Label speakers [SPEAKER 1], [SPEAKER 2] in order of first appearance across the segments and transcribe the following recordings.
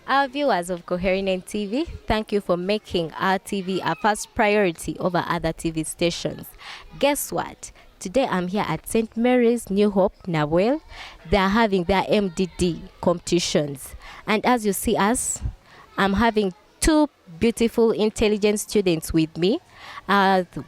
[SPEAKER 1] Our viewers of Coherent TV, thank you for making our TV a first priority over other TV stations. Guess what? Today I'm here at St. Mary's, New Hope, Nawel. They are having their MDD competitions. And as you see us, I'm having two beautiful, intelligent students with me.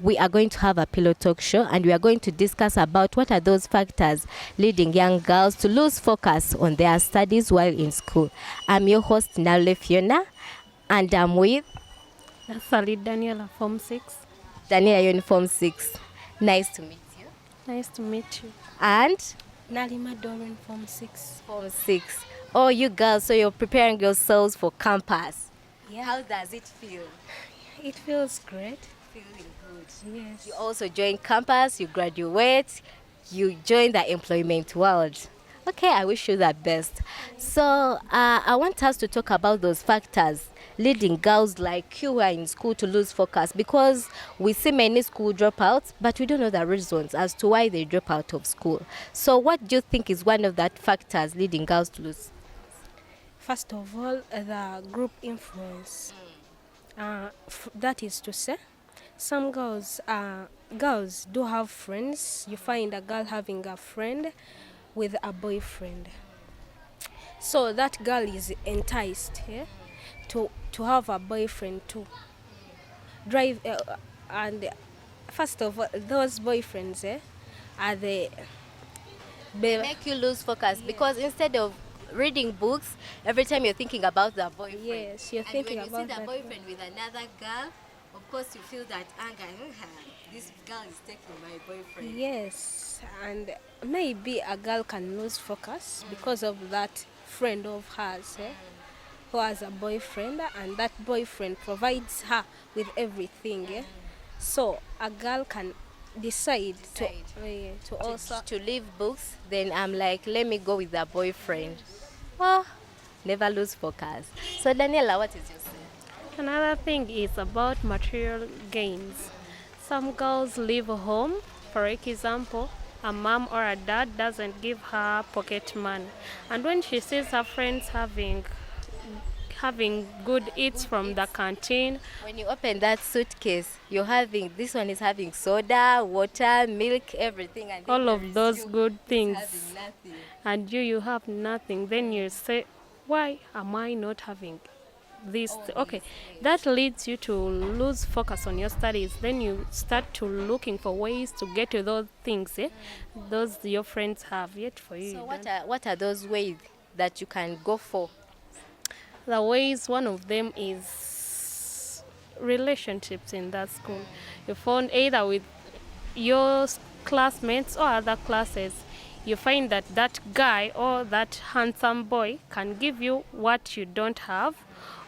[SPEAKER 1] We are going to have a pillow talk show, and we are going to discuss about what are those factors leading young girls to lose focus on their studies while in school. I'm your host, Naule Fiona, and I'm with
[SPEAKER 2] Sally Daniela, Form 6.
[SPEAKER 1] Daniela, Uniform 6. Nice to meet you.
[SPEAKER 2] Nice to meet you.
[SPEAKER 1] And
[SPEAKER 2] Nalima Doran, Form 6.
[SPEAKER 1] Form 6. Oh, you girls, so you're preparing yourselves for campus.
[SPEAKER 2] Yeah.
[SPEAKER 1] How does it feel?
[SPEAKER 2] It feels great.
[SPEAKER 1] Feeling good.
[SPEAKER 2] Yes.
[SPEAKER 1] You also join campus, you graduate, you join the employment world. Okay, I wish you the best. So I want us to talk about those factors leading girls like you who are in school to lose focus, because we see many school dropouts, but we don't know the reasons as to why they drop out of school. So what do you think is one of that factors leading girls to lose?
[SPEAKER 2] First of all, the group influence. That is to say, some girls do have friends. You find a girl having a friend with a boyfriend. So that girl is enticed to have a boyfriend too. And first of all, those boyfriends are the
[SPEAKER 1] Make you lose focus, because instead of reading books, every time you're thinking about the boyfriend.
[SPEAKER 2] Yes, you're
[SPEAKER 1] And
[SPEAKER 2] thinking
[SPEAKER 1] when you
[SPEAKER 2] about
[SPEAKER 1] see the
[SPEAKER 2] that
[SPEAKER 1] boyfriend with another girl, of course you feel that anger. This girl is taking my boyfriend.
[SPEAKER 2] Yes, and maybe a girl can lose focus because of that friend of hers who has a boyfriend, and that boyfriend provides her with everything. So a girl can decide to also
[SPEAKER 1] To leave books, then I'm like, let me go with the boyfriend. Oh, never lose focus. So Daniela, what is your say?
[SPEAKER 2] Another thing is about material gains. Some girls leave home, for example, a mom or a dad doesn't give her pocket money. And when she sees her friends having good eats from the canteen,
[SPEAKER 1] When you open that suitcase, you're having, this one is having soda, water, milk, everything, and then
[SPEAKER 2] all
[SPEAKER 1] there
[SPEAKER 2] of
[SPEAKER 1] is
[SPEAKER 2] those
[SPEAKER 1] you
[SPEAKER 2] good things,
[SPEAKER 1] having nothing.
[SPEAKER 2] and you have nothing, then you say, why am I not having this? Okay, that leads you to lose focus on your studies. Then you start to looking for ways to get to those things those your friends have, yet for you
[SPEAKER 1] So
[SPEAKER 2] you
[SPEAKER 1] what are those ways that you can go for?
[SPEAKER 2] the ways. One of them is relationships in that school. You found either with your classmates or other classes, you find that that guy or that handsome boy can give you what you don't have,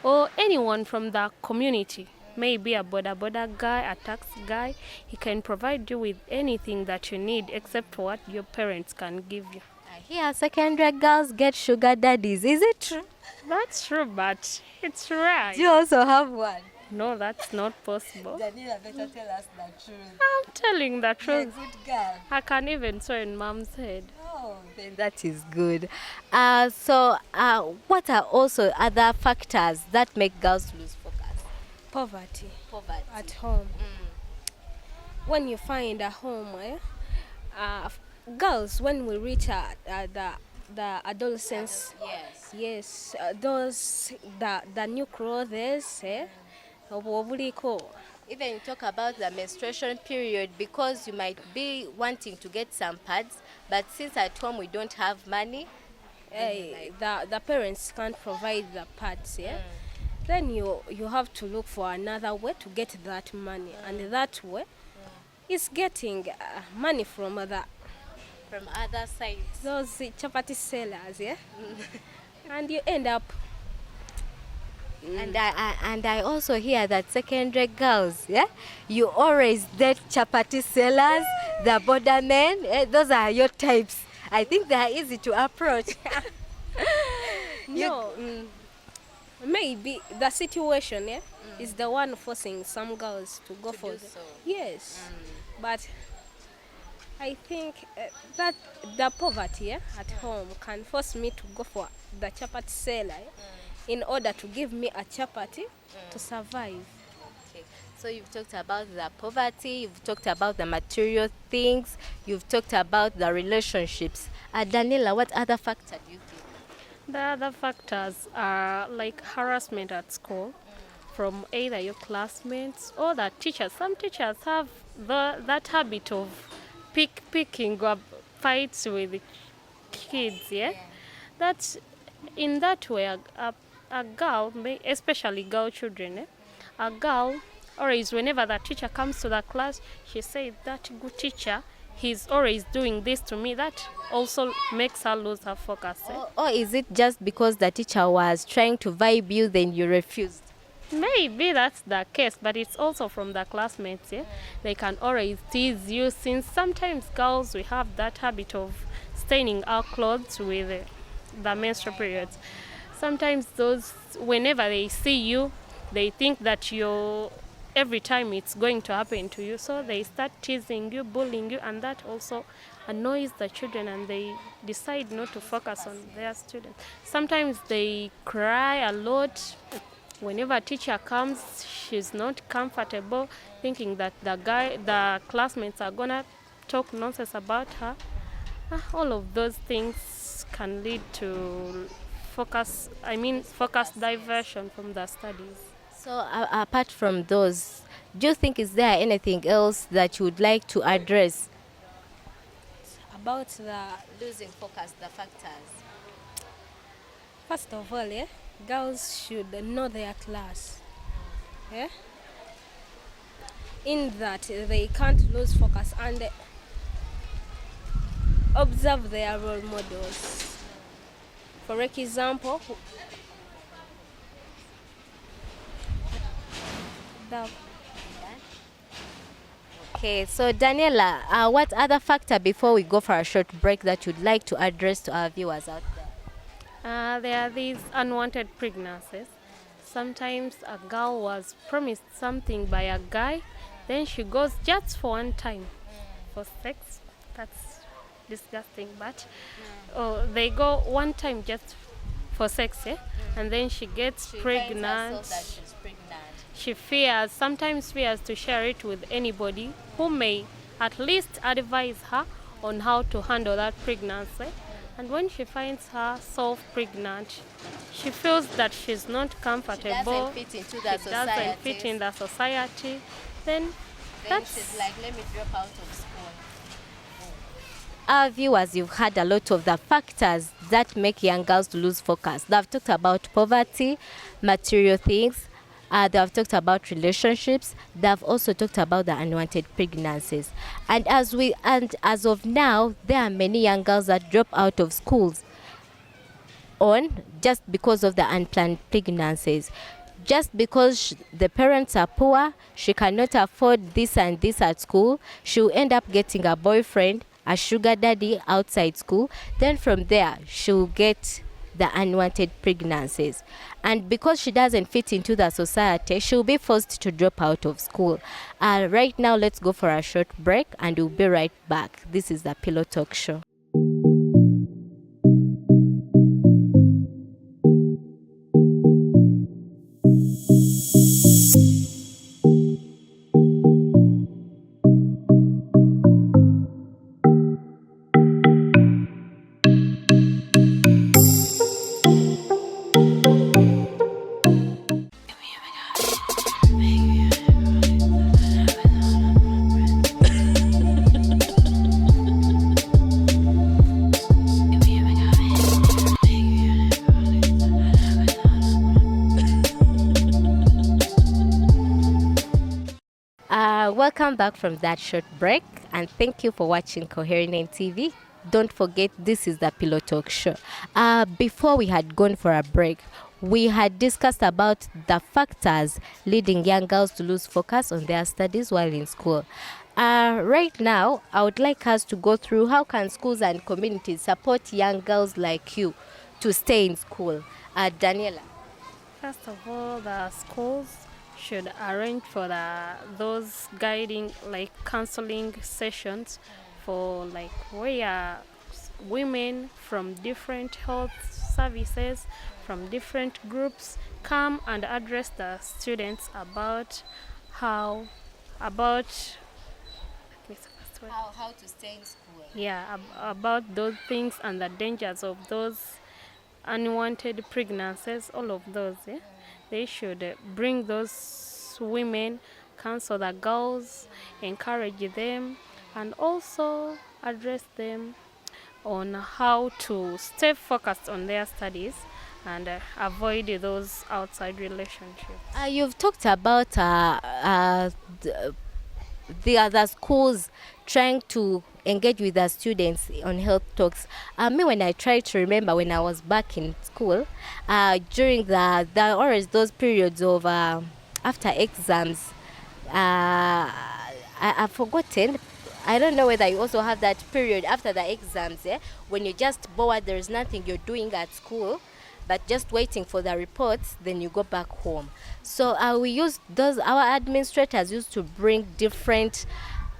[SPEAKER 2] or anyone from the community, maybe a boda guy, a taxi guy. He can provide you with anything that you need except what your parents can give you.
[SPEAKER 1] I hear secondary girls get sugar daddies. Is it true?
[SPEAKER 2] That's true, but it's rare.
[SPEAKER 1] Do you also have one?
[SPEAKER 2] No, that's not possible.
[SPEAKER 1] Daniela, better tell us the truth.
[SPEAKER 2] I'm telling the
[SPEAKER 1] You're a
[SPEAKER 2] truth.
[SPEAKER 1] good girl.
[SPEAKER 2] I can even sew in mom's head.
[SPEAKER 1] Oh, then that is good. What are also other factors that make girls lose focus?
[SPEAKER 2] Poverty
[SPEAKER 1] Poverty.
[SPEAKER 2] at home. When you find a home, girls, when we reach the adolescence,
[SPEAKER 1] Yes.
[SPEAKER 2] yes, those the new clothes, obuliko.
[SPEAKER 1] Even talk about the menstruation period, because you might be wanting to get some pads, but since at home we don't have money,
[SPEAKER 2] The parents can't provide the pads, then you have to look for another way to get that money, and that way is getting money from
[SPEAKER 1] from other sides.
[SPEAKER 2] those chapati sellers, and you end up
[SPEAKER 1] And I also hear that secondary girls, you always date chapati sellers, the border men. Those are your types. I think they are easy to approach.
[SPEAKER 2] no. Maybe the situation is the one forcing some girls to go for
[SPEAKER 1] do so.
[SPEAKER 2] Yes, but I think that the poverty at home can force me to go for the chapati seller
[SPEAKER 3] in order to give me a chapati to survive.
[SPEAKER 1] Okay. So you've talked about the poverty, you've talked about the material things, you've talked about the relationships. Daniela, what other factor do you think?
[SPEAKER 2] The other factors are like harassment at school from either your classmates or the teachers. Some teachers have that habit of picking up fights with the kids, yeah? That in that way, a girl, especially girl children, a girl, always whenever the teacher comes to the class, she says that good teacher, he's always doing this to me. That also makes her lose her focus.
[SPEAKER 1] Or is it just because the teacher was trying to vibe you, then you refused?
[SPEAKER 2] Maybe that's the case, but it's also from the classmates. Yeah? They can always tease you, since sometimes girls, we have that habit of staining our clothes with the menstrual periods. Sometimes those, whenever they see you, they think that you're, every time it's going to happen to you, so they start teasing you, bullying you, and that also annoys the children, and they decide not to focus on their students. Sometimes they cry a lot. Whenever a teacher comes, she's not comfortable, thinking that the classmates are gonna talk nonsense about her. All of those things can lead to focus diversion from the studies.
[SPEAKER 1] So apart from those, do you think is there anything else that you would like to address?
[SPEAKER 3] About the,
[SPEAKER 1] Losing focus, the factors.
[SPEAKER 3] first of all, girls should know their class. Yeah? In that they can't lose focus and observe their role models. For example, the
[SPEAKER 1] Okay, so Daniela, what other factor before we go for a short break that you'd like to address to our viewers out there?
[SPEAKER 2] There are these unwanted pregnancies. Sometimes a girl was promised something by a guy, then she goes just for one time for sex. That's disgusting, but they go one time just for sex, and then she gets pregnant.
[SPEAKER 1] She's pregnant.
[SPEAKER 2] She sometimes fears to share it with anybody who may at least advise her on how to handle that pregnancy. And when she finds herself pregnant, she feels that she's not comfortable.
[SPEAKER 1] She doesn't fit into
[SPEAKER 2] She
[SPEAKER 1] the society.
[SPEAKER 2] doesn't fit in the society. Then that's
[SPEAKER 1] She's like, let me drop out of school. Our viewers, you've heard a lot of the factors that make young girls to lose focus. They've talked about poverty, material things. They've talked about relationships. They've also talked about the unwanted pregnancies. And as of now, there are many young girls that drop out of schools on just because of the unplanned pregnancies. Just because the parents are poor, she cannot afford this and this at school, she'll end up getting a boyfriend, a sugar daddy outside school. Then from there, she'll get the unwanted pregnancies. And because she doesn't fit into the society, she'll be forced to drop out of school. Right now, let's go for a short break and we'll be right back. This is the Pillow Talk Show. Welcome back from that short break, and thank you for watching Coherent TV. Don't forget, this is the Pillow Talk Show. Before we had gone for a break, we had discussed about the factors leading young girls to lose focus on their studies while in school. Right now, I would like us to go through how can schools and communities support young girls like you to stay in school. Daniela.
[SPEAKER 2] First of all, the schools should arrange for those guiding, like counseling sessions for where women from different health services, from different groups come and address the students about how about
[SPEAKER 1] How to stay in school.
[SPEAKER 2] about those things and the dangers of those unwanted pregnancies, all of those. They should bring those women, counsel the girls, encourage them, and also address them on how to stay focused on their studies and avoid those outside relationships.
[SPEAKER 1] You've talked about the other schools trying to engage with the students on health talks. Me, when I try to remember when I was back in school, during the always those periods of after exams, I've forgotten. I don't know whether you also have that period after the exams, when you're just bored, there's nothing you're doing at school, but just waiting for the reports, then you go back home. So we used those, our administrators used to bring different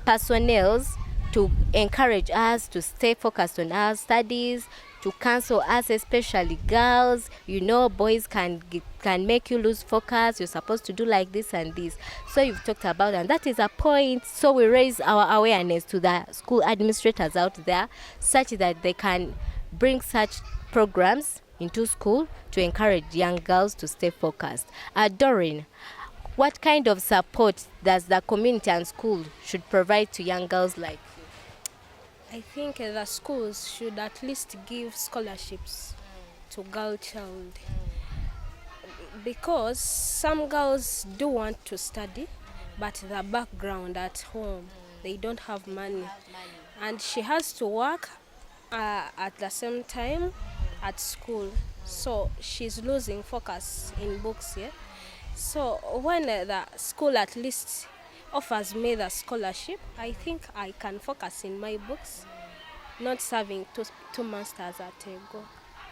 [SPEAKER 1] personnels to encourage us to stay focused on our studies, to counsel us, especially girls. You know, boys can make you lose focus. You're supposed to do like this and this. So you've talked about, and that is a point. So we raise our awareness to the school administrators out there, such that they can bring such programs into school to encourage young girls to stay focused. Doreen, what kind of support does the community and school should provide to young girls like you?
[SPEAKER 3] I think the schools should at least give scholarships to girl child, because some girls do want to study, but the background at home, they don't have money, and she has to work at the same time at school, so she's losing focus in books. So when the school at least offers me the scholarship, I think I can focus in my books, not serving two masters at a go.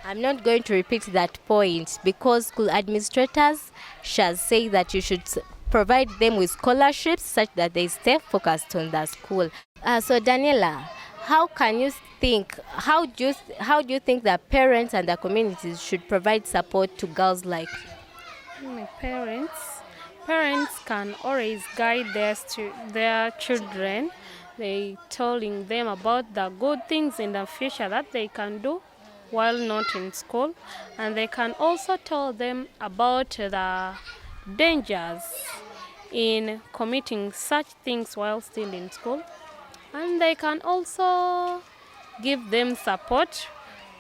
[SPEAKER 1] I'm not going to repeat that point because school administrators shall say that you should provide them with scholarships such that they stay focused on the school. So Daniela, how do you think that parents and the communities should provide support to girls like you?
[SPEAKER 2] Parents can always guide their children. They telling them about the good things in the future that they can do while not in school, and they can also tell them about the dangers in committing such things while still in school, and they can also give them support.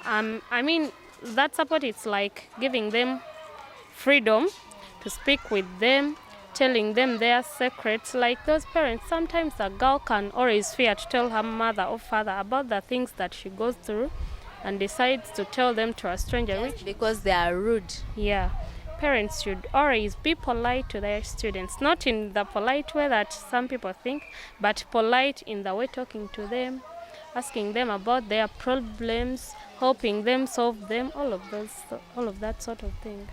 [SPEAKER 2] That support is like giving them freedom to speak with them, telling them their secrets. Like those parents, sometimes a girl can always fear to tell her mother or father about the things that she goes through and decides to tell them to a stranger.
[SPEAKER 1] Just because they are rude.
[SPEAKER 2] Yeah. Parents should always be polite to their students, not in the polite way that some people think, but polite in the way talking to them, asking them about their problems, helping them solve them, all of that sort of thing.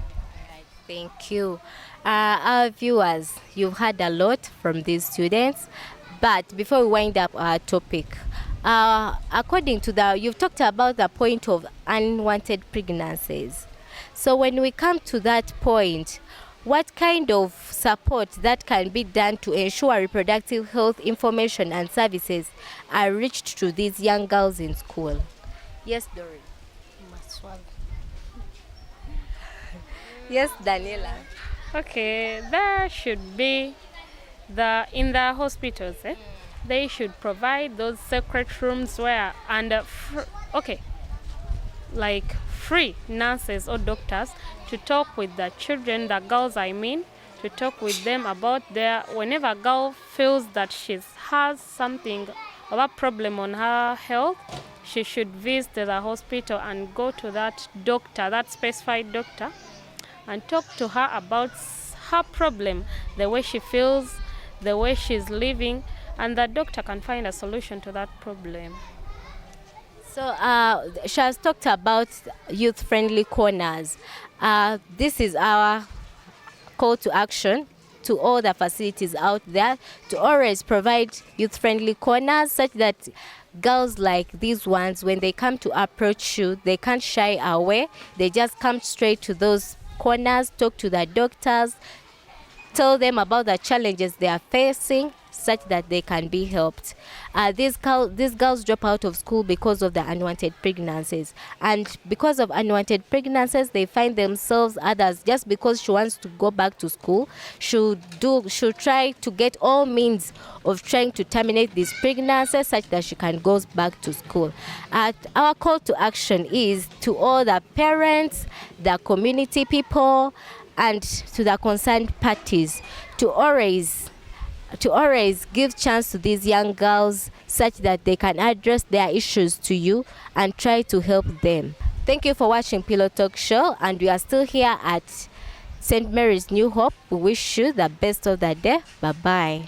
[SPEAKER 1] Thank you. Our viewers, you've heard a lot from these students, but before we wind up our topic, according to you've talked about the point of unwanted pregnancies. So when we come to that point, what kind of support that can be done to ensure reproductive health information and services are reached to these young girls in school? Yes, Doreen. Yes, Daniela.
[SPEAKER 2] Okay, there should be in the hospitals, they should provide those secret rooms where like free nurses or doctors to talk with the children, the girls to talk with them about whenever a girl feels that she has something of a problem on her health, she should visit the hospital and go to that doctor, that specified doctor, and talk to her about her problem, the way she feels, the way she's living, and the doctor can find a solution to that problem.
[SPEAKER 1] So she has talked about youth-friendly corners. This is our call to action to all the facilities out there to always provide youth-friendly corners such that girls like these ones, when they come to approach you, they can't shy away. They just come straight to those corners, talk to the doctors, tell them about the challenges they are facing such that they can be helped. These girls drop out of school because of the unwanted pregnancies, and because of unwanted pregnancies they find themselves, others, just because she wants to go back to school, should try to get all means of trying to terminate these pregnancies such that she can go back to school. Our call to action is to all the parents, the community people, and to the concerned parties to always give chance to these young girls such that they can address their issues to you and try to help them. Thank you for watching Pillow Talk Show, and we are still here at St. Mary's New Hope. We wish you the best of the day. Bye-bye.